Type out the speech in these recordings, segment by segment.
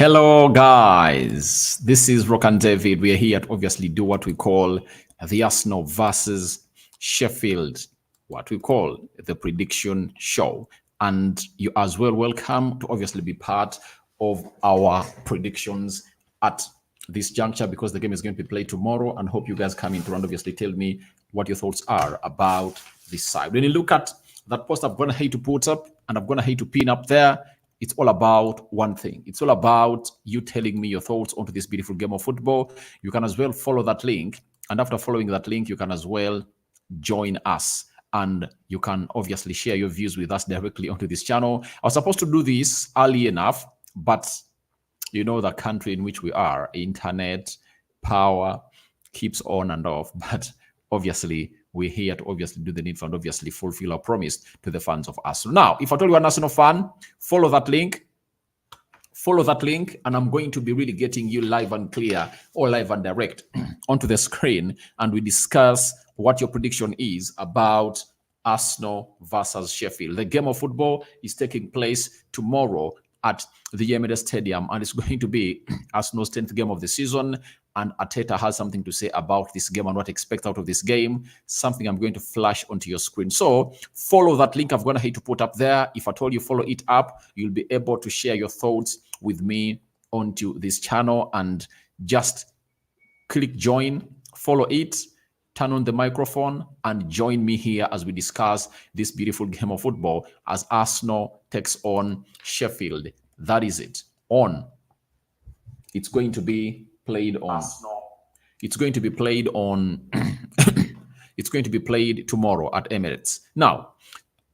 Hello, guys. This is Rock and David. We are here to obviously do what we call the Arsenal versus Sheffield, what we call the prediction show. And you as well welcome to obviously be part of our predictions at this juncture because the game is going to be played tomorrow. And hope you guys come in to obviously tell me what your thoughts are about this side. When you look at that post I'm going to hate to put up and I'm going to hate to pin up there, it's all about one thing. It's all about you telling me your thoughts onto this beautiful game of football. You can as well follow that link. And after following that link, you can as well join us. And you can obviously share your views with us directly onto this channel. I was supposed to do this early enough, but you know the country in which we are, internet, power keeps on and off. But obviously, we're here to obviously do the needful and obviously fulfill our promise to the fans of Arsenal. Now, if I told you an Arsenal fan, follow that link, and I'm going to be really getting you live and clear or live and direct onto the screen, and we discuss what your prediction is about Arsenal versus Sheffield. The game of football is taking place tomorrow at the Emirates Stadium, and it's going to be Arsenal's 10th game of the season. And Arteta has something to say about this game and what to expect out of this game, something I'm going to flash onto your screen. So follow that link I'm going to hate to put up there. If I told you follow it up, you'll be able to share your thoughts with me onto this channel, and just click join, follow it, turn on the microphone, and join me here as we discuss this beautiful game of football as Arsenal takes on Sheffield. That is it. It's going to be played on. It's going to be played on. It's going to be played tomorrow at Emirates. Now,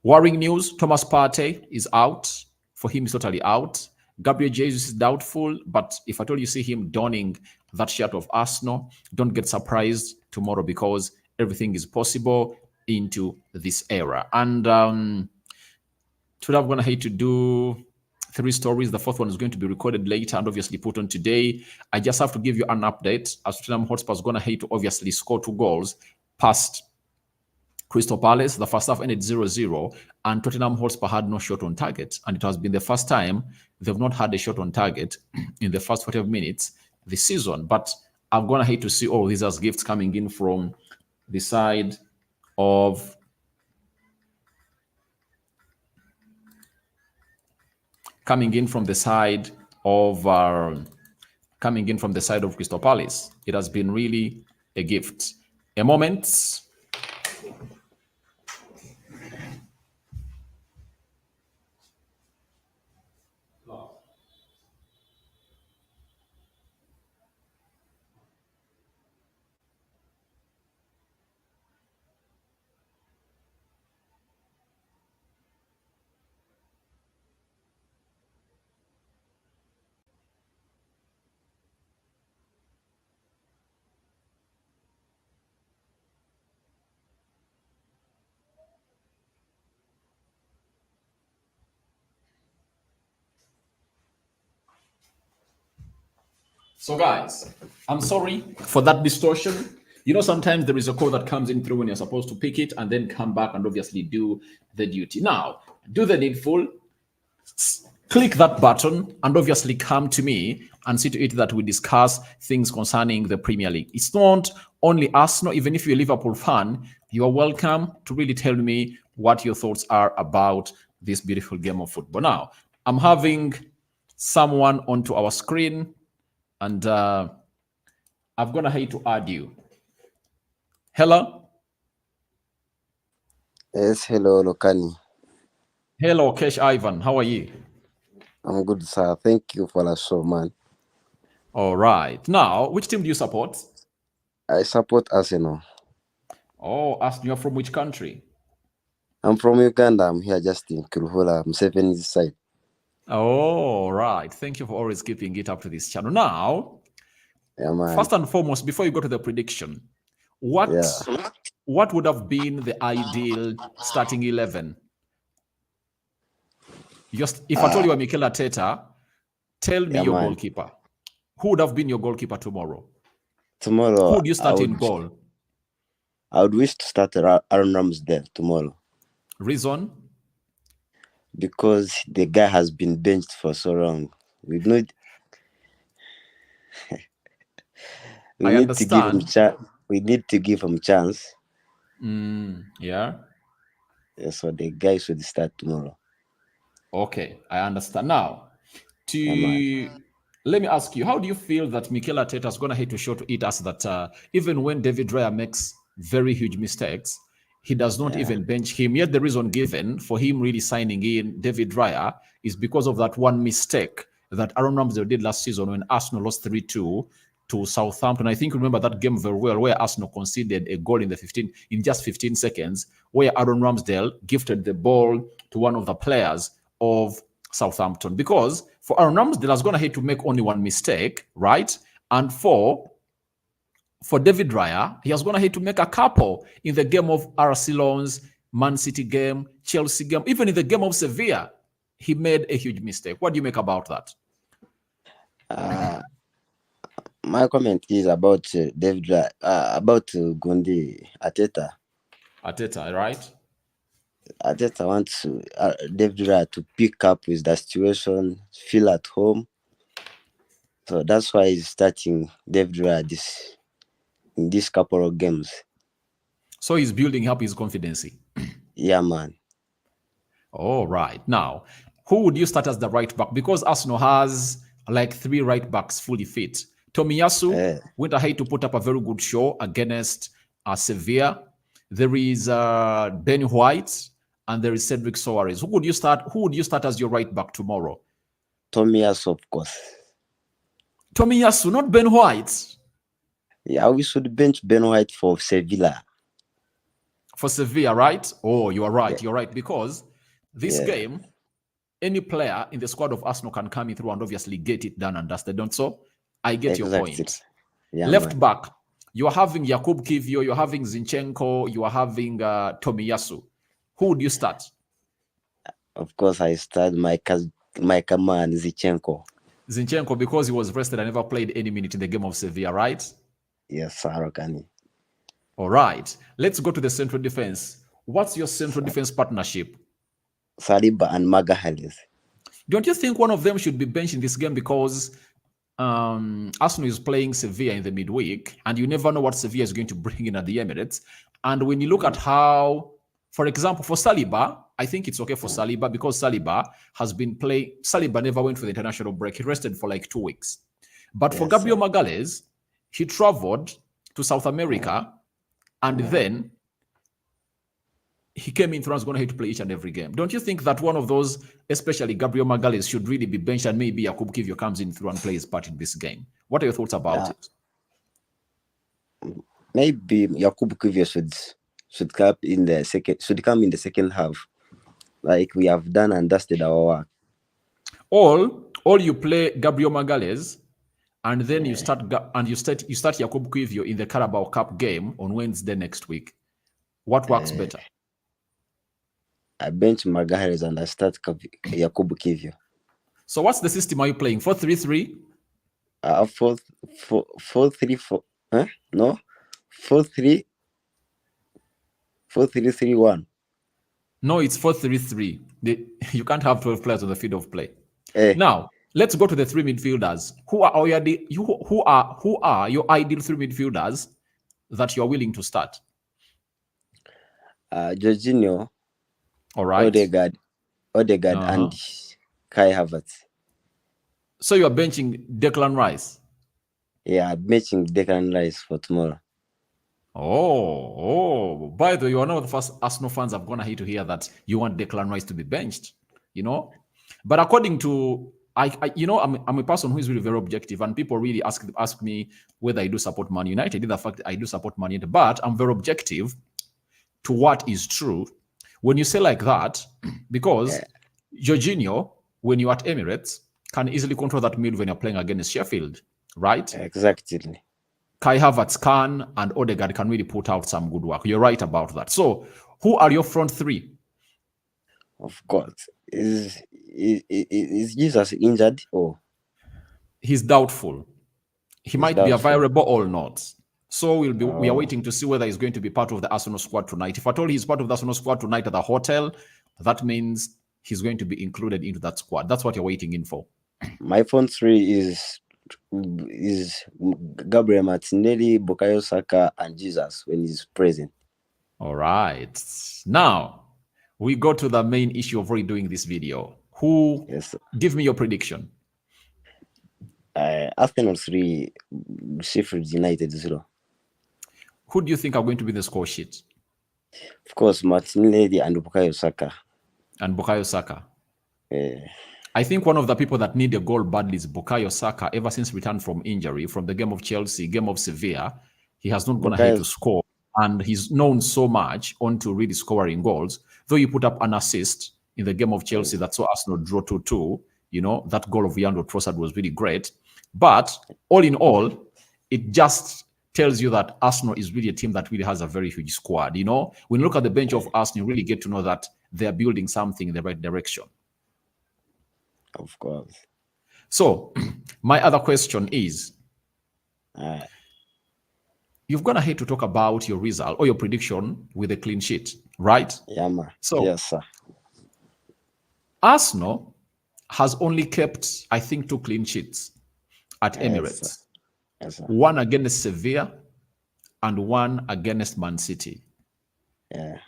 worrying news: Thomas Partey is out. For him, he's totally out. Gabriel Jesus is doubtful, but if at all you see him donning that shirt of Arsenal, don't get surprised tomorrow because everything is possible into this era. And today I'm going to hate to do 3 stories. The 4th one is going to be recorded later and obviously put on today. I just have to give you an update as Tottenham Hotspur is going to hate to obviously score 2 goals past Crystal Palace. The first half ended 0-0, and Tottenham Hotspur had no shot on target. And it has been the first time they've not had a shot on target in the first 45 minutes this season. But I'm going to hate to see all these as gifts coming in from the side of coming in from the side of Crystal Palace. It has been really a gift. A moment. So guys, I'm sorry for that distortion. You know, sometimes there is a call that comes in through when you're supposed to pick it and then come back and obviously do the duty. Now, do the needful, click that button and obviously come to me and see to it that we discuss things concerning the Premier League. It's not only Arsenal. Even if you're a Liverpool fan, you are welcome to really tell me what your thoughts are about this beautiful game of football. Now, I'm having someone onto our screen, and I'm going to hate to add you. Hello? Yes, hello, Lokani. Hello, Kesh Ivan. How are you? I'm good, sir. Thank you for the show, man. All right. Now, which team do you support? I support Arsenal. Oh, Arsenal. You're from which country? I'm from Uganda. I'm here just in Kirhula. I'm 7 this side. Oh, right. Thank you for always keeping it up to this channel. Now, Yeah, man. first and foremost, before you go to the prediction, what would have been the ideal starting 11? Just if I told you I'm Mikel Arteta, tell me your goalkeeper. Who would have been your goalkeeper tomorrow? Tomorrow, who would you start in goal? I would wish to start Aaron Ramsdale tomorrow. Reason? Because the guy has been benched for so long. We I need to give him understand. chance. We need to give him chance. Yeah. So the guy should start tomorrow. Okay, I understand. Now, Yeah, man. to let me ask you, how do you feel that Mikel Arteta is going to hate to show to it us that even when David Raya makes very huge mistakes, he does not Yeah. even bench him. Yet the reason given for him really signing in David Raya is because of that one mistake that Aaron Ramsdale did last season when Arsenal lost 3-2 to Southampton. I think you remember that game very well, where Arsenal conceded a goal in the 15 in just 15 seconds, where Aaron Ramsdale gifted the ball to one of the players of Southampton. Because for Aaron Ramsdale, is going to hate to make only one mistake, right? And for David Raya, he has gone ahead to make a couple in the game of Arsenal's Man City game, Chelsea game, even in the game of Sevilla. He made a huge mistake. What do you make about that? Uh, my comment is about David, about Gundi Ateta. Arteta, right? Ateta wants David Raya to pick up with the situation, feel at home. So that's why he's starting David Raya in this couple of games. So he's building up his confidence. Yeah, man. All right. Now, who would you start as the right back? Because Arsenal has like 3 right backs fully fit. Tomiyasu went ahead to put up a very good show against Sevilla. There is Ben White and there is Cedric Soares. Who would you start? Who would you start as your right back tomorrow? Tomiyasu, of course. Tomiyasu, not Ben White. Yeah, we should bench Ben White for Sevilla. For Sevilla, right? Oh, you are right. You're right. Because this game, any player in the squad of Arsenal can come in through and obviously get it done and dusted. Don't so? I get your point. Yeah, left back, you are having Jakub Kivio, you're having Zinchenko, you are having Tomiyasu. Who would you start? Of course, I start my man Zinchenko. Zinchenko, because he was rested and never played any minute in the game of Sevilla, right? Yes, Sarokani. All right. Let's go to the central defense. What's your central defense partnership? Saliba and Magalhaes. Don't you think one of them should be benched in this game because Arsenal is playing Sevilla in the midweek, and you never know what Sevilla is going to bring in at the Emirates. And when you look at how, for example, for Saliba, I think it's okay for Saliba because Saliba has been playing. Saliba never went for the international break. He rested for like 2 weeks. But for Gabriel Magalhaes, he traveled to South America, and then he came in through and going to play each and every game. Don't you think that one of those, especially Gabriel Magalhaes, should really be benched and maybe Jakub Kivio comes in through and plays part in this game? What are your thoughts about it? Maybe Jakub Kivio should come in the second half, like we have done and dusted our work. All you play Gabriel Magalhaes, and then you start Jakub Kivio in the Carabao Cup game on Wednesday next week. What works better? I bench Magalhaes and I start Jakub Kivio. So what's the system are you playing? 4-3-3? 4-3-4. No, 4-3-3-1. No, it's 4-3-3. You can't have 12 players on the field of play. Now, let's go to the 3 midfielders. Who are your ideal 3 midfielders that you're willing to start? Jorginho. All right. Odegaard and Kai Havertz. So you're benching Declan Rice? Yeah, I'm benching Declan Rice for tomorrow. Oh. By the way, you are not the first Arsenal fans I've gone ahead to hear that you want Declan Rice to be benched, But according to, I'm a person who is really very objective, and people really ask me whether I do support Man United. In the fact I do support Man United, but I'm very objective to what is true. When you say like that, because Jorginho, when you're at Emirates, can easily control that midfield when you're playing against Sheffield, right? Exactly. Kai Havertz can, and Odegaard can really put out some good work. You're right about that. So, who are your front 3? Of course. Is Jesus injured? Or he's doubtful. He might be available or not. So we are waiting to see whether he's going to be part of the Arsenal squad tonight. If at all he's part of the Arsenal squad tonight at the hotel, that means he's going to be included into that squad. That's what you're waiting in for. My front 3 is is Gabriel Martinelli, Bukayo Saka, and Jesus when he's present. All right. Now, we go to the main issue of redoing this video. Who, Yes. give me your prediction. Arsenal 3, Sheffield United 0. Who do you think are going to be the score sheet? Of course, Martinelli and Bukayo Saka. And Bukayo Saka. Uh, I think one of the people that need a goal badly is Bukayo Saka. Ever since returned from injury, from the game of Chelsea, game of Sevilla, he has not gone ahead to score. And he's known so much onto really scoring goals. Though he put up an assist in the game of Chelsea that saw Arsenal draw 2-2. You know, that goal of Leandro Trossard was really great. But all in all, it just tells you that Arsenal is really a team that really has a very huge squad. You know, when you look at the bench of Arsenal, you really get to know that they're building something in the right direction. Of course. So, my other question is, you've gone ahead to talk about your result or your prediction with a clean sheet, right? Yeah, man. So, yes, sir. Arsenal has only kept, I think, 2 clean sheets at Emirates. Sir. Yes, sir. One against Sevilla and one against Man City. Yeah.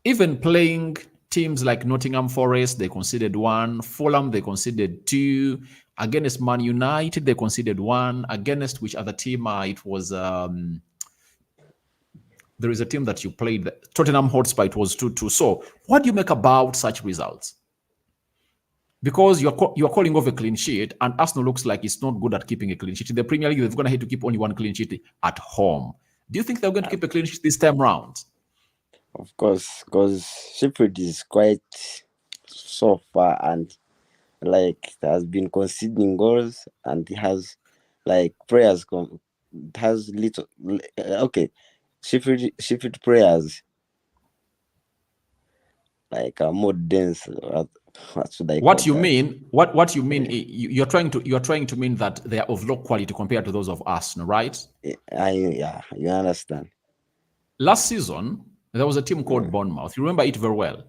Even playing teams like Nottingham Forest, they conceded 1. Fulham, they conceded 2. Against Man United, they conceded 1. Against which other team? It was there is a team that you played, Tottenham Hotspur. It was 2-2. So, what do you make about such results? Because you're calling off a clean sheet, and Arsenal looks like it's not good at keeping a clean sheet. In the Premier League, they've gone ahead to keep only 1 clean sheet at home. Do you think they're going to keep a clean sheet this time round? Of course, because Sheffield is quite so far and like has been conceding goals, and it has like prayers has little okay. Sheffield prayers like are more dense. What should I? What you mean? What you mean? You're trying to mean that they are of low quality compared to those of Arsenal, right? Yeah, you understand. Last season there was a team called Bournemouth. You remember it very well.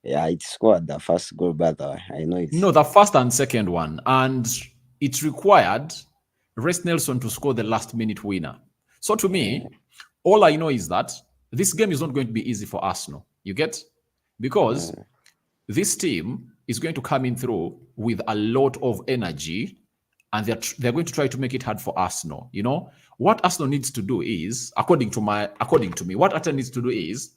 Yeah, it scored the first goal, but I know it. No, the first and second one, and it required Reece Nelson to score the last-minute winner. So to me, all I know is that this game is not going to be easy for Arsenal. You get? Because this team is going to come in through with a lot of energy, and they're going to try to make it hard for Arsenal. You know what Arsenal needs to do is, according to me, what Arteta needs to do is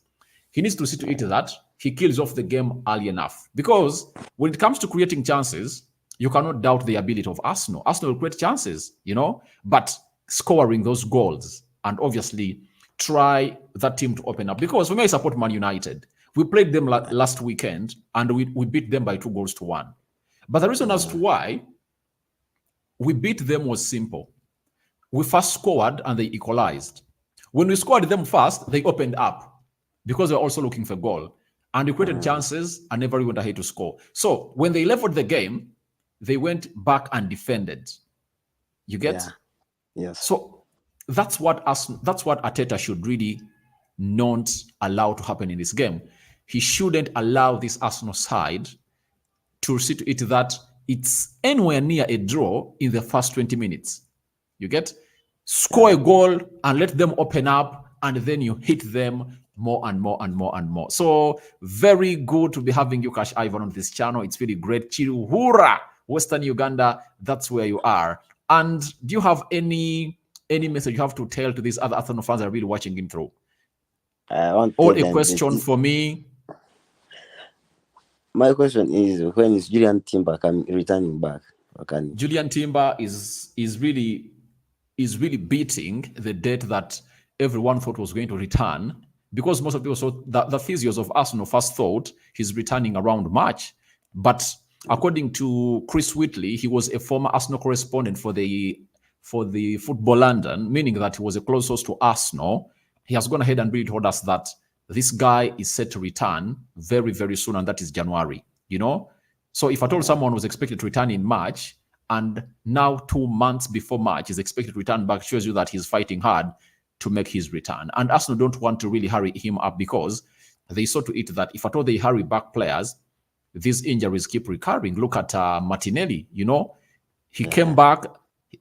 he needs to see to it that he kills off the game early enough. Because when it comes to creating chances, you cannot doubt the ability of Arsenal. Arsenal will create chances, you know, but scoring those goals and obviously try that team to open up. Because for me, I support Man United. We played them last weekend and we beat them by 2-1. But the reason as to why we beat them was simple. We first scored and they equalized. When we scored them first, they opened up because they're also looking for a goal. And they created chances and never went ahead to score. So when they leveled the game, they went back and defended. You get? Yeah. Yes. So that's what Arteta should really not allow to happen in this game. He shouldn't allow this Arsenal side to see to it that it's anywhere near a draw in the first 20 minutes. You get? Score a goal and let them open up, and then you hit them more and more and more and more. So very good to be having you, Cash Ivan, on this channel. It's really great. Chiruhura, Western Uganda, that's where you are. And do you have any message you have to tell to these other Arsenal fans that are really watching in through? Or a question for me? My question is, when is Julian Timber returning back? Julian Timber is really beating the date that everyone thought was going to return, because most of people thought that the physios of Arsenal first thought he's returning around March. But according to Chris Whitley, he was a former Arsenal correspondent for the Football London, meaning that he was a close source to Arsenal. He has gone ahead and really told us that this guy is set to return very, very soon, and that is January, you know? So if I told someone was expected to return in March, and now 2 months before March is expected to return back, shows you that he's fighting hard to make his return. And Arsenal don't want to really hurry him up, because they saw to it that if at all they hurry back players, these injuries keep recurring. Look at Martinelli, you know? He came back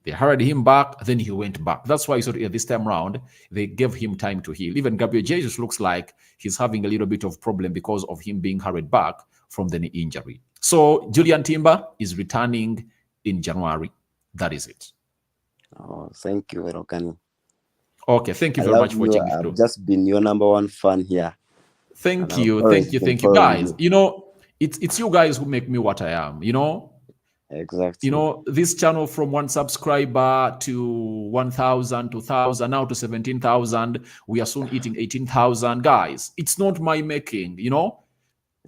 They hurried him back, then he went back. That's why sort of this time round they gave him time to heal. Even Gabriel Jesus looks like he's having a little bit of problem because of him being hurried back from the knee injury. So Julian Timber is returning in January. That is it. Oh, thank you, Rokani. Okay, thank you I very love much for you. watching I've through. just been your number one fan here. Thank And I've you, always thank you, been thank you, following guys. you. You know, it's you guys who make me what I am. Exactly. This channel from 1 subscriber to 1,000, 2,000, now to 17,000. We are soon eating 18,000. Guys, it's not my making,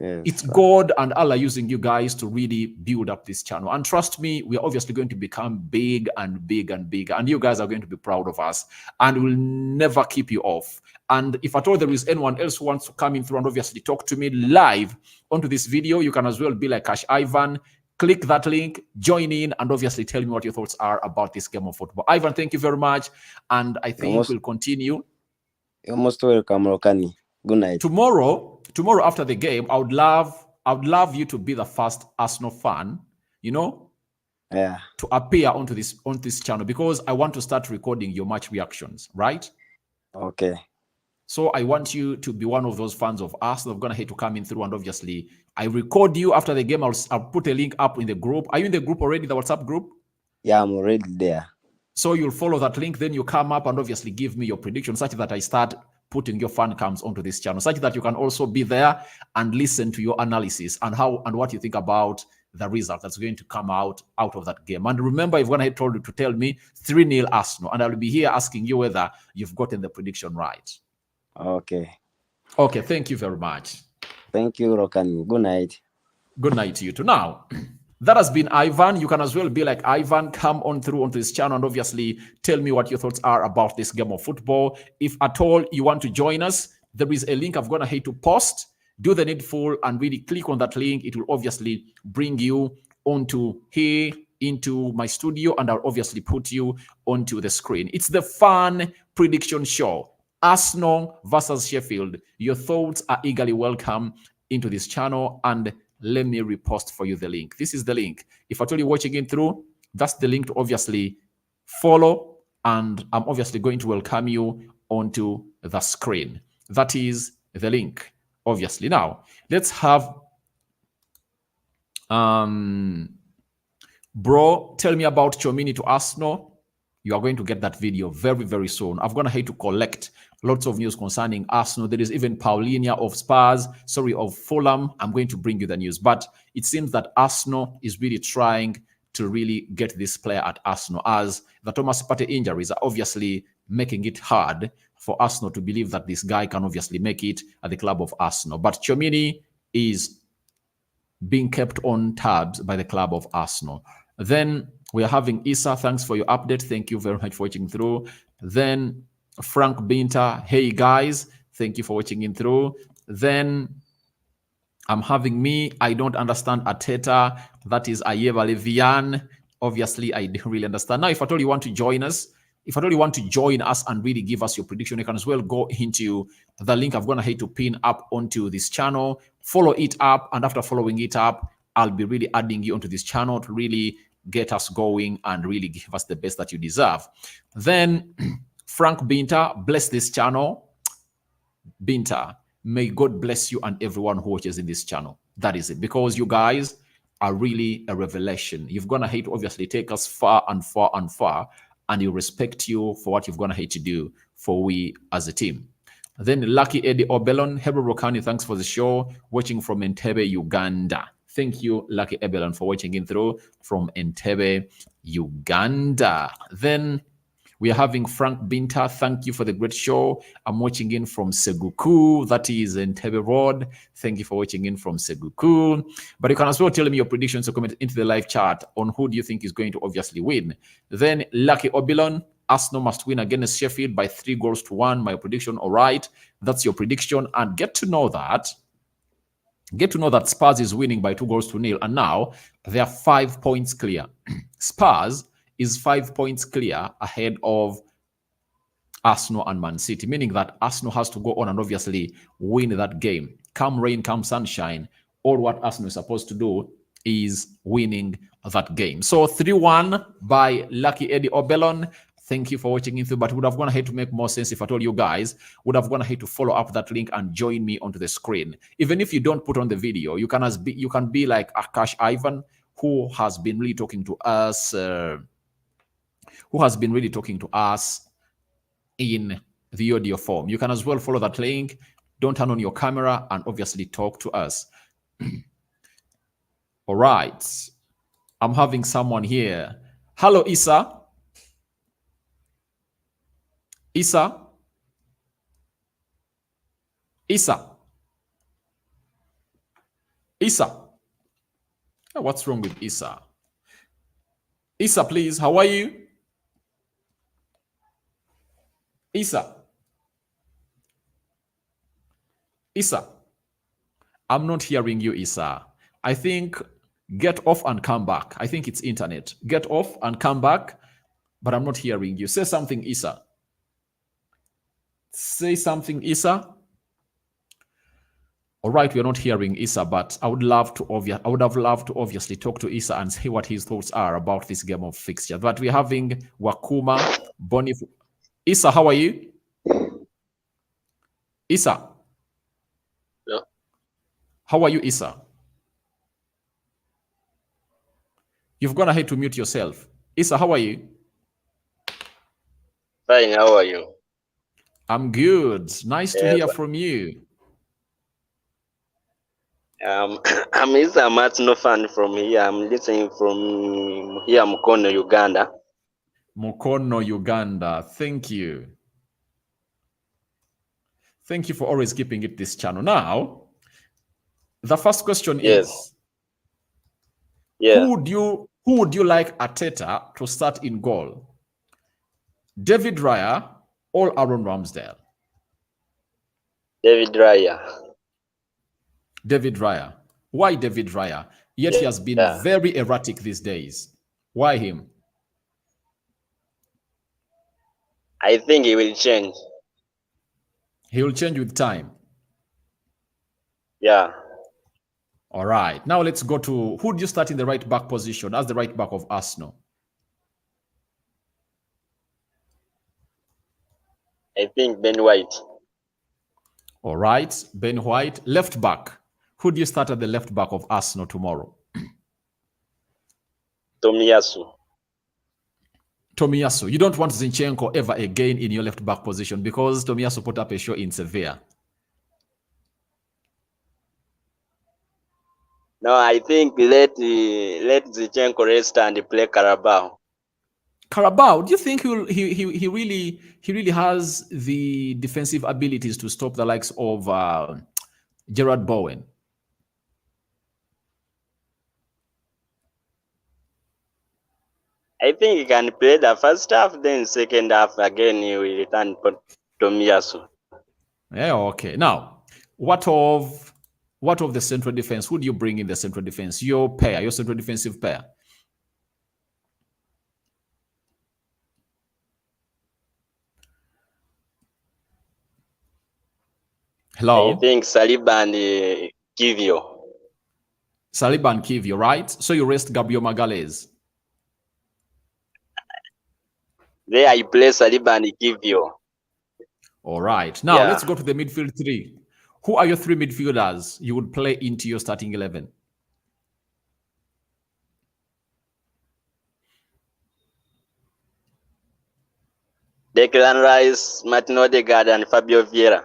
Yes, it's God and Allah using you guys to really build up this channel. And trust me, we are obviously going to become big and big and bigger. And you guys are going to be proud of us. And we'll never keep you off. And if at all there is anyone else who wants to come in through and obviously talk to me live onto this video, you can as well be like Cash Ivan. Click that link, join in, and obviously tell me what your thoughts are about this game of football. Ivan, thank you very much. And I think we'll continue. You're most welcome, Rokani. Good night. Tomorrow after the game, I would love you to be the first Arsenal fan, Yeah. to appear on this channel, because I want to start recording your match reactions, right? Okay. So I want you to be one of those fans of Arsenal. I'm gonna hate to come in through, and obviously I record you after the game. I'll put a link up in the group. Are you in the group already, the WhatsApp group? Yeah, I'm already there. So you'll follow that link, then you come up and obviously give me your prediction, such that I start putting your fan cams onto this channel, such that you can also be there and listen to your analysis and how and what you think about the result that's going to come out of that game. And remember, if one had told you to tell me 3-0 Arsenal, and I'll be here asking you whether you've gotten the prediction right. Okay. Okay, thank you very much. Thank you, Rokani. Good night. Good night to you too. Now, that has been Ivan. You can as well be like Ivan, come on through onto this channel and obviously tell me what your thoughts are about this game of football. If at all you want to join us, there is a link I've gone ahead to post. Do the needful and really click on that link. It will obviously bring you onto here into my studio, and I'll obviously put you onto the screen. It's the fun prediction show. Arsenal versus Sheffield. Your thoughts are eagerly welcome into this channel, and let me repost for you the link. This is the link. If I told you watching it through, that's the link to obviously follow, and I'm obviously going to welcome you onto the screen. That is the link, obviously. Now, let's have bro, tell me about Chomini to Arsenal. You are going to get that video very, very soon. I've gone ahead to collect lots of news concerning Arsenal. There is even Paulinho of of Fulham. I'm going to bring you the news. But it seems that Arsenal is really trying to really get this player at Arsenal, as the Thomas Partey injuries are obviously making it hard for Arsenal to believe that this guy can obviously make it at the club of Arsenal. But Chomini is being kept on tabs by the club of Arsenal. Then we are having Issa. Thanks for your update. Thank you very much for watching through. Then Frank Binter. Hey guys, thank you for watching in through. Then I'm having me. I don't understand Ateta. That is Ayeva Levian. Obviously, I don't really understand. Now, if at all you want to join us, if at all you want to join us and really give us your prediction, you can as well go into the link I've gone ahead to pin up onto this channel. Follow it up, and after following it up, I'll be really adding you onto this channel to really get us going and really give us the best that you deserve. Then Frank Binter, bless this channel. Binter, may God bless you and everyone who watches in this channel. That is it, because you guys are really a revelation. You've gone ahead to obviously take us far and far and far, and we respect you for what you've gone ahead to do for we as a team. Then Lucky Eddie Obelon, Hebrew Rokani, thanks for the show. Watching from Entebbe, Uganda. Thank you, Lucky Ebelon, for watching in through from Entebbe, Uganda. Then we are having Frank Binter. Thank you for the great show. I'm watching in from Seguku. That is Entebbe Road. Thank you for watching in from Seguku. But you can as well tell me your predictions or comment into the live chat on who do you think is going to obviously win. Then Lucky Obilon, Arsenal must win against Sheffield by 3-1. My prediction, all right. That's your prediction. And get to know that Spurs is winning by 2-0, and now they are 5 points clear. Spurs is 5 points clear ahead of Arsenal and Man City, meaning that Arsenal has to go on and obviously win that game. Come rain, come sunshine, all what Arsenal is supposed to do is winning that game. So 3-1 by Lucky Eddie Obelon. Thank you for watching into, but would have gone ahead to make more sense if I told you guys would have gone ahead to follow up that link and join me onto the screen. Even if you don't put on the video, you can be like Akash Ivan, who has been really talking to us, in the audio form. You can as well follow that link. Don't turn on your camera and obviously talk to us. All right. I'm having someone here. Hello, Isa. Isa. Isa. Isa. Oh, what's wrong with Isa? Isa, please. How are you? Isa. Isa. I'm not hearing you, Isa. I think get off and come back. I think it's internet. Get off and come back, but I'm not hearing you. Say something, Isa. Say something, Isa. All right, we're not hearing Isa, but I would have loved to obviously talk to Isa and see what his thoughts are about this game of fixture. But we're having Wakuma, Bonif. Isa, how are you? Isa. Yeah. How are you, Isa? You've gone ahead to mute yourself. Isa, how are you? Fine, how are you? I'm good. Nice to hear from you. I'm Isa Matno fan from here. I'm listening from here, Mukono, Uganda. Mukono, Uganda. Thank you. Thank you for always keeping it this channel. Now, the first question is, who would you like Arteta to start in goal? David Raya or Aaron Ramsdale? David Raya. David Raya. Why David Raya? Yet he has been very erratic these days. Why him? I think he will change. He will change with time. Yeah. All right. Now let's go to who do you start in the right back position as the right back of Arsenal? I think Ben White. All right. Ben White. Left back. Who do you start at the left back of Arsenal tomorrow? Tomiyasu. Tomiyasu. You don't want Zinchenko ever again in your left back position because Tomiyasu put up a show in Sevilla. No, I think let Zinchenko rest and play Carabao. Carabao, do you think he really has the defensive abilities to stop the likes of Gerard Bowen? I think he can play the first half, then second half again he will return for Tomiyasu. Yeah, okay. Now, what of the central defense? Who do you bring in the central defense? Your central defensive pair. Hello? I think Saliba and Kivio. Saliba and Kivio, right? So you rest Gabriel Magalhaes. There I play Saliba and Kivio. All right. Now let's go to the midfield three. Who are your three midfielders you would play into your starting 11? Declan Rice, Martin Odegaard, and Fabio Vieira.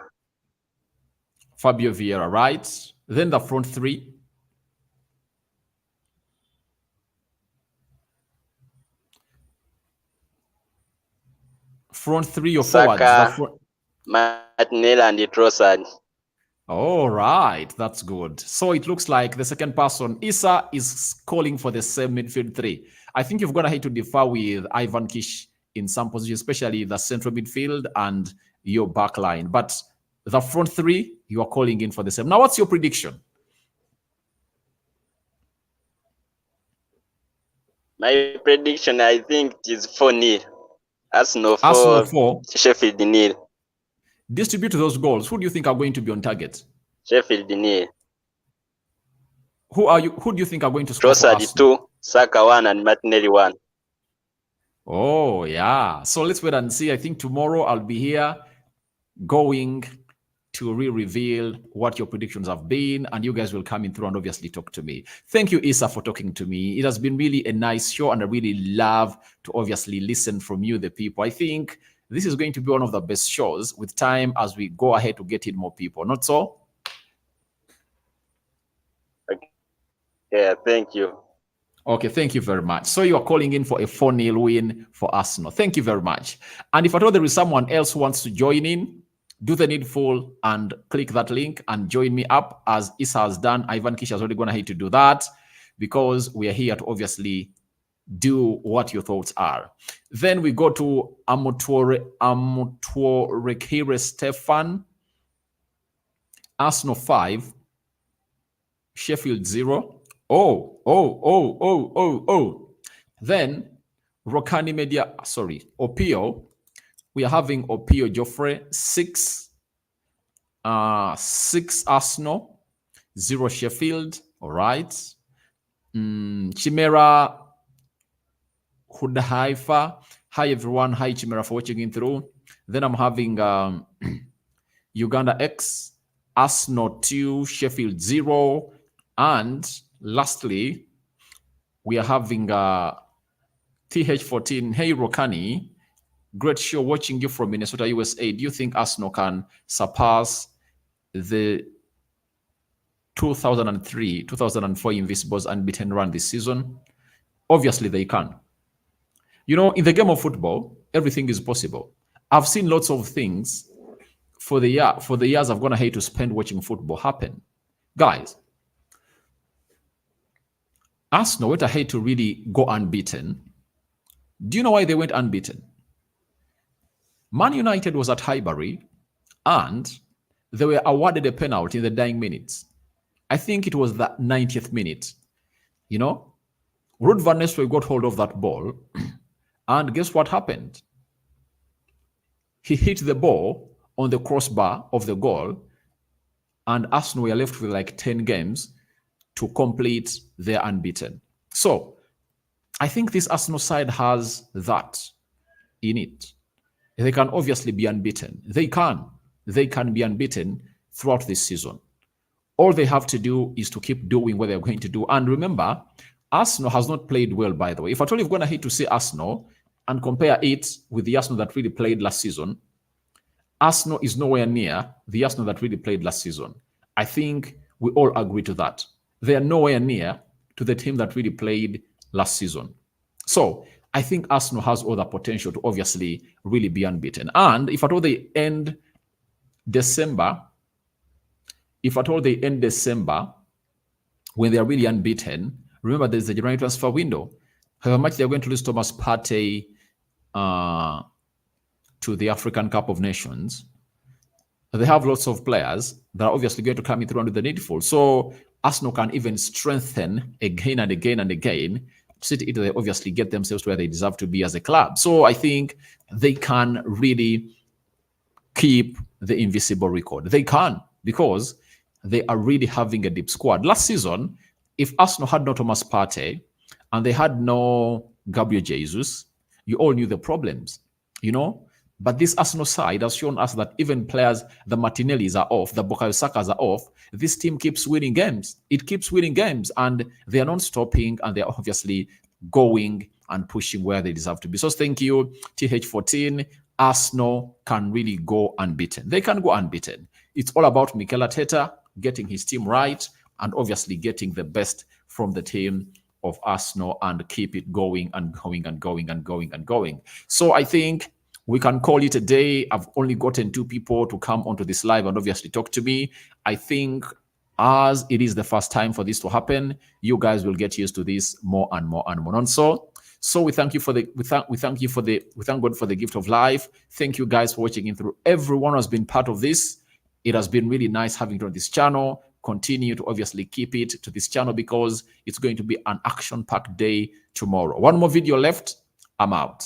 Fabio Vieira, right? Then the front three. Front three or Saka, forwards? Martinelli and Trossard. All right, that's good. So it looks like the second person, Issa, is calling for the same midfield three. I think you've gone ahead to differ with Ivan Kish in some positions, especially the central midfield and your back line. But the front three, you are calling in for the same. Now, what's your prediction? My prediction, I think, is 4-0. Arsenal 4. Sheffield 0. Distribute those goals. Who do you think are going to be on target? Sheffield 0. Who do you think are going to score for Trossard Arsenal? 2, Saka 1, and Martinelli 1. Oh, yeah. So let's wait and see. I think tomorrow I'll be here going to reveal what your predictions have been, and you guys will come in through and obviously talk to me. Thank you, Issa, for talking to me. It has been really a nice show, and I really love to obviously listen from you, the people. I think this is going to be one of the best shows with time as we go ahead to get in more people. Not so? Okay. Yeah, thank you. Okay, thank you very much. So you are calling in for a 4-0 win for Arsenal. Thank you very much. And if at all there is someone else who wants to join in, do the needful and click that link and join me up as Issa has done. Ivan Kish has already gone ahead to do that because we are here to obviously do what your thoughts are. Then we go to Amotuorekere Stefan. Arsenal 5, Sheffield 0. Oh. Then Rokani Media, Opio. We are having Opio Joffre 6 Arsenal, 0 Sheffield. All right. Chimera Hudhaifa. Hi everyone. Hi Chimera for watching in through. Then I'm having Uganda X, Arsenal 2, Sheffield 0. And lastly, we are having TH14. Hey, Rokani, great show watching you from Minnesota, USA. Do you think Arsenal can surpass the 2003, 2004 Invincibles unbeaten run this season? Obviously, they can. You know, in the game of football, everything is possible. I've seen lots of things for the years I've gone ahead to spend watching football happen. Guys, Arsenal went ahead to really go unbeaten. Do you know why they went unbeaten? Man United was at Highbury and they were awarded a penalty in the dying minutes. I think it was the 90th minute. You know, Ruud van Nistelrooy got hold of that ball and guess what happened? He hit the ball on the crossbar of the goal and Arsenal were left with like 10 games to complete their unbeaten. So I think this Arsenal side has that in it. They can obviously be unbeaten. They can be unbeaten throughout this season. All they have to do is to keep doing what they're going to do. And remember, Arsenal has not played well, by the way. If at all you've gone ahead to see Arsenal and compare it with the Arsenal that really played last season, Arsenal is nowhere near the Arsenal that really played last season. I think we all agree to that. They are nowhere near to the team that really played last season. So I think Arsenal has all the potential to obviously really be unbeaten. And if at all they end December, when they are really unbeaten, remember there's the January transfer window. However much they're going to lose Thomas Partey to the African Cup of Nations, they have lots of players that are obviously going to come in through under the needful. So Arsenal can even strengthen again and again and again. City, they obviously get themselves to where they deserve to be as a club. So I think they can really keep the invisible record. They can, because they are really having a deep squad. Last season, if Arsenal had no Thomas Partey and they had no Gabriel Jesus, you all knew the problems, you know. But this Arsenal side has shown us that even players, the Martinellis are off, the Bukayo Sakas are off, this team keeps winning games. It keeps winning games and they are not stopping and they are obviously going and pushing where they deserve to be. So thank you, TH14. Arsenal can really go unbeaten. They can go unbeaten. It's all about Mikel Arteta getting his team right and obviously getting the best from the team of Arsenal and keep it going and going and going and going and going. So I think we can call it a day. I've only gotten 2 people to come onto this live and obviously talk to me. I think as it is the first time for this to happen, you guys will get used to this more and more and more. And so we thank you for the we thank God for the gift of life. Thank you guys for watching in through. Everyone has been part of this. It has been really nice having you on this channel. Continue to obviously keep it to this channel because it's going to be an action-packed day tomorrow. One more video left. I'm out.